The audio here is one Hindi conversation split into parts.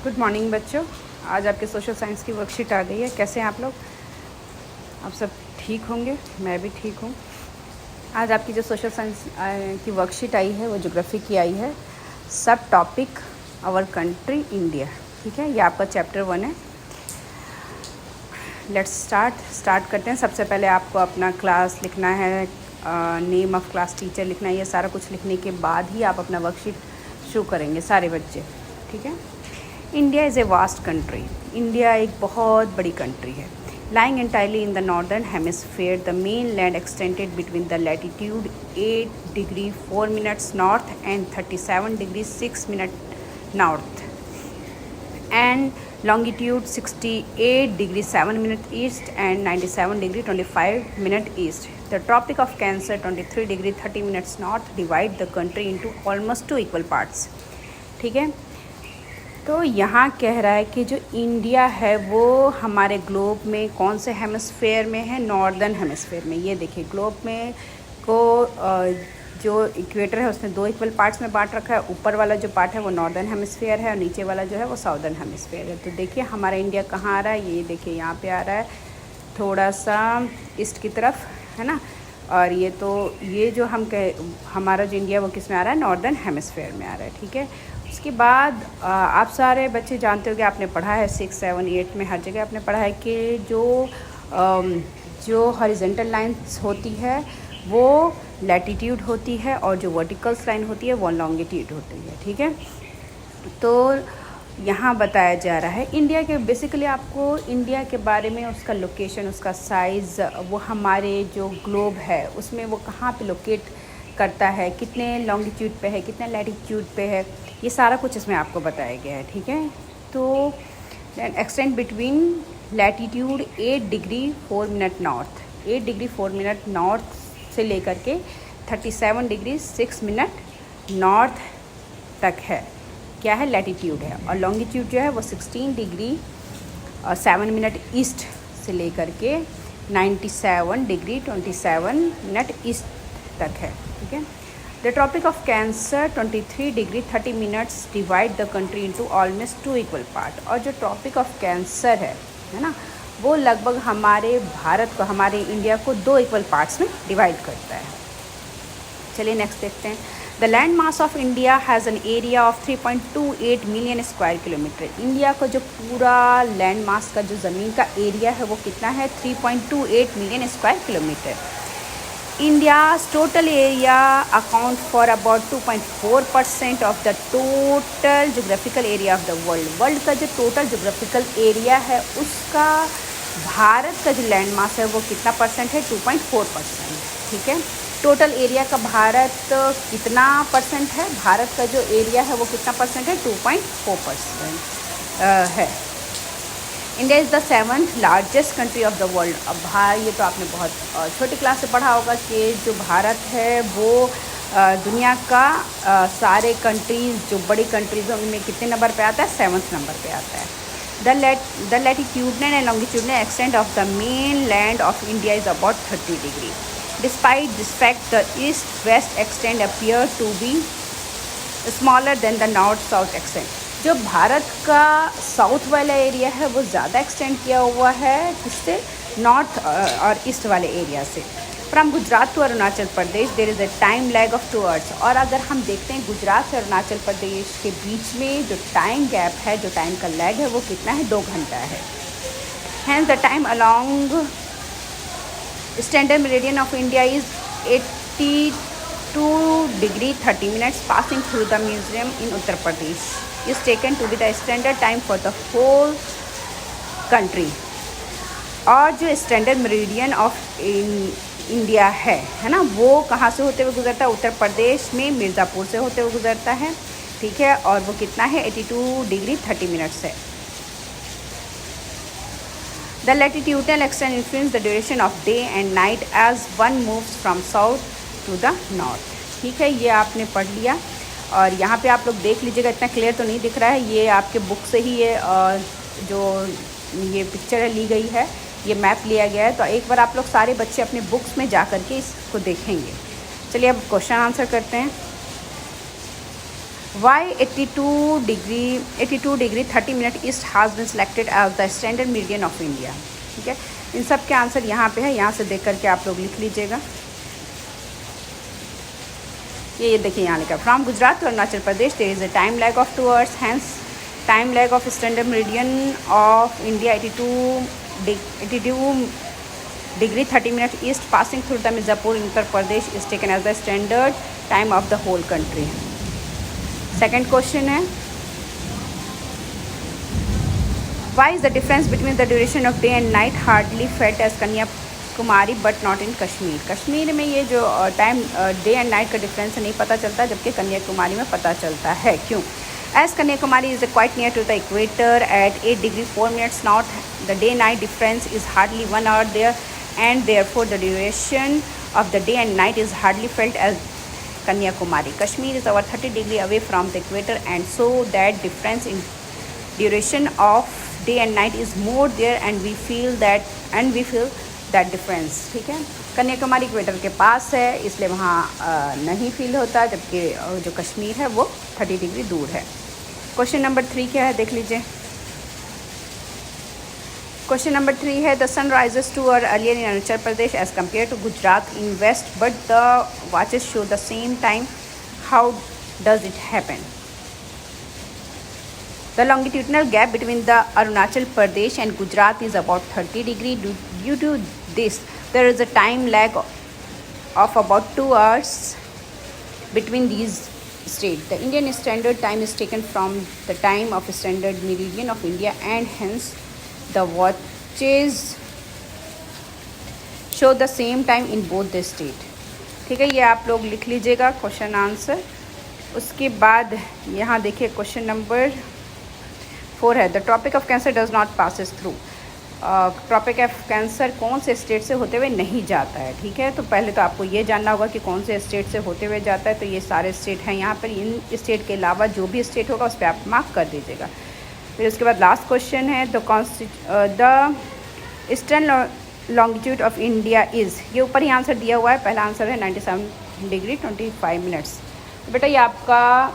गुड मॉर्निंग बच्चों। आज आपके सोशल साइंस की वर्कशीट आ गई है। कैसे हैं आप लोग? आप सब ठीक होंगे, मैं भी ठीक हूँ। आज आपकी जो सोशल साइंस की वर्कशीट आई है वो ज्योग्राफी की आई है। सब टॉपिक आवर कंट्री इंडिया। ठीक है, ये आपका चैप्टर 1 है। लेट्स स्टार्ट करते हैं। सबसे पहले आपको अपना क्लास लिखना है, नेम ऑफ क्लास, टीचर लिखना है। ये सारा कुछ लिखने के बाद ही आप अपना वर्कशीट शुरू करेंगे सारे बच्चे। ठीक है। India is a vast country. India एक बहुत बड़ी कंट्री है। Lying entirely in the northern hemisphere, the main land extended between the latitude 8 degree 4 minutes north and 37 degree 6 minute north and longitude 68 degree 7 minute east and 97 degree 25 minute east. The Tropic of Cancer 23 degree 30 minutes north divide the country into almost 2 equal parts. ठीक है, तो यहाँ कह रहा है कि जो इंडिया है वो हमारे ग्लोब में कौन से हेमिस्फेयर में है? नॉर्दर्न हेमिस्फेयर में। ये देखिए, ग्लोब में को जो इक्वेटर है उसने 2 इक्वल पार्ट्स में बांट रखा है। ऊपर वाला जो पार्ट है वो नॉर्दर्न हेमिस्फेयर है और नीचे वाला जो है वो साउदर्न हेमिस्फेयर है। तो देखिए हमारा इंडिया कहाँ आ रहा है? ये देखिए यहाँ पे आ रहा है, थोड़ा सा ईस्ट की तरफ, है ना। और ये जो हमारा जो इंडिया वो किस में आ रहा है? नॉर्दर्न हेमिस्फेयर में आ रहा है। ठीक है। उसके बाद आप सारे बच्चे जानते हो कि आपने पढ़ा है 6, 7, 8 में हर जगह आपने पढ़ा है कि जो हॉरिजॉन्टल लाइंस होती है वो लैटिट्यूड होती है और जो वर्टिकल्स लाइन होती है वो लॉन्गिट्यूड होती है। ठीक है, तो यहाँ बताया जा रहा है इंडिया के, बेसिकली आपको इंडिया के बारे में, उसका लोकेशन, उसका साइज़, वो हमारे जो ग्लोब है उसमें वो कहाँ पे लोकेट करता है, कितने लॉन्गिट्यूड पे है, कितने लैटिट्यूड पे है, ये सारा कुछ इसमें आपको बताया गया है। ठीक है, तो extend between latitude 8 degree 4 minute north, 8 degree 4 minute north से लेकर के 37 डिग्री 6 मिनट नॉर्थ तक है, क्या है? लैटिट्यूड है। और लॉन्गिट्यूड जो है वो 16 डिग्री 7 मिनट ईस्ट से लेकर के 97 डिग्री 27 मिनट ईस्ट तक है। ठीक है। The tropic of cancer 23 degree 30 minutes divide the country into almost 2 equal part. और जो ट्रॉपिक ऑफ कैंसर है ना, वो लगभग हमारे भारत को, हमारे इंडिया को 2 इक्वल पार्ट्स में डिवाइड करता है। चलिए नेक्स्ट देखते हैं। The land mass of India has an area of 3.28 million square kilometre. India का जो पूरा लैंड मास का जो ज़मीन का एरिया है वो कितना है? 3.28 million square kilometre. India's total area account for about 2.4% of the total geographical area of the world. World का जो टोटल जोग्राफिकल एरिया है उसका भारत का जो लैंड मास है वो कितना परसेंट है? 2.4%। ठीक है, टोटल एरिया का भारत कितना परसेंट है? भारत का जो एरिया है वो कितना परसेंट है? 2.4% है। India is the 7th largest country of the world. अब ये तो आपने बहुत छोटी क्लास से पढ़ा होगा कि जो भारत है वो दुनिया का सारे कंट्रीज़, जो बड़ी कंट्रीज़ हैं उनमें कितने नंबर पे आता है? 7th नंबर पे आता है। The latitudinal and longitudinal extent of the main land of India is about 30 degree. Despite this fact the east west extend appear to be smaller than the north south extend. जो भारत का साउथ वाला एरिया है वो ज़्यादा एक्सटेंड किया हुआ है किससे? नॉर्थ और ईस्ट वाले एरिया से। From Gujarat to Arunachal Pradesh there is a time lag of 2 hours. और अगर हम देखते हैं गुजरात से अरुणाचल प्रदेश के बीच में जो टाइम गैप है, जो टाइम का लैग है वो कितना है? 2 घंटा है। Hence the time along standard meridian of India is 82 degree 30 minutes passing through the museum in Uttar Pradesh is taken to be the standard time for the whole country. और जो स्टैंडर्ड मेरिडियन ऑफ इंडिया है ना, वो कहाँ से होते हुए गुजरता है? उत्तर प्रदेश में मिर्ज़ापुर से होते हुए गुजरता है। ठीक है, और वो कितना है? 82 डिग्री 30 मिनट्स है। The latitudinal extent influence the duration of day and night as one moves from south to the north. ठीक है, ये आपने पढ़ लिया। और यहाँ पे आप लोग देख लीजिएगा, इतना क्लियर तो नहीं दिख रहा है, ये आपके बुक से ही जो ये पिक्चर है ली गई है, ये मैप लिया गया है। तो एक बार आप लोग सारे बच्चे अपने बुक्स में जा कर के इसको देखेंगे। चलिए अब क्वेश्चन आंसर करते हैं। Why 82 degree 30 minute east has been selected as the standard median of India. ठीक है, इन सब के आंसर यहाँ पे है, यहाँ से देख करके आप लोग लिख लीजिएगा। ये देखिए यहाँ लिखा, from Gujarat to Arunachal Pradesh there is a time lag of 2 hours, hence time lag of standard median of India 82 degree 30 minute east passing through the Mirzapur Uttar Pradesh is taken as the standard time of the whole country. Second question है, why is the difference between the duration of day and night hardly felt as Kanyakumari but not in Kashmir. Kashmir में ये जो टाइम डे एंड नाइट का डिफरेंस नहीं पता चलता, जबकि कन्याकुमारी में पता चलता है। क्यों? As Kanyakumari is quite near to the equator at 8 degree 4 minutes north, the day night difference is hardly 1 hour there and therefore the duration of the day and night is hardly felt as Kanyakumari. Kashmir is over 30 degree away from the equator and so that difference in duration of day and night is more there and we feel that difference। ठीक है, कन्याकुमारी इक्वेटर के पास है इसलिए वहाँ नहीं फील होता, जबकि जो कश्मीर है वो 30 डिग्री दूर है। क्वेश्चन नंबर 3 क्या है, देख लीजिए। क्वेश्चन नंबर 3 है, the sun rises two hours earlier in Arunachal Pradesh as compare to Gujarat in west but the watches show the same time, how does it happen? The longitudinal gap between the Arunachal Pradesh and Gujarat is about 30 degree. Due to this, there is a time lag of about 2 hours between these states. The Indian Standard Time is taken from the time of standard meridian of India and hence the watches show the same time in both the state। ठीक है, ये आप लोग लिख लीजिएगा क्वेश्चन आंसर। उसके बाद यहाँ देखिए क्वेश्चन नंबर 4 है, the tropic of cancer does not passes through. Tropic of cancer कौन से स्टेट से होते हुए नहीं जाता है। ठीक है, तो पहले तो आपको ये जानना होगा कि कौन से स्टेट से होते हुए जाता है। तो ये सारे स्टेट हैं यहाँ पर, इन स्टेट के अलावा जो भी स्टेट होगा उस पर आप मार्क कर दीजिएगा। फिर उसके बाद लास्ट क्वेश्चन है, the eastern longitude of India is, ये ऊपर ही आंसर दिया हुआ है, पहला आंसर है 97 डिग्री 25 मिनट्स। तो बेटा ये आपका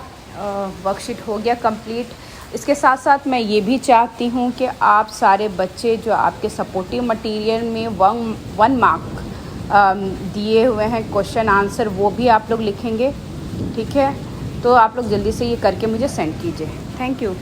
वर्कशीट हो गया कंप्लीट। इसके साथ साथ मैं ये भी चाहती हूँ कि आप सारे बच्चे जो आपके सपोर्टिव मटेरियल में 1 मार्क दिए हुए हैं क्वेश्चन आंसर, वो भी आप लोग लिखेंगे। ठीक है, तो आप लोग जल्दी से ये करके मुझे सेंड कीजिए। Thank you.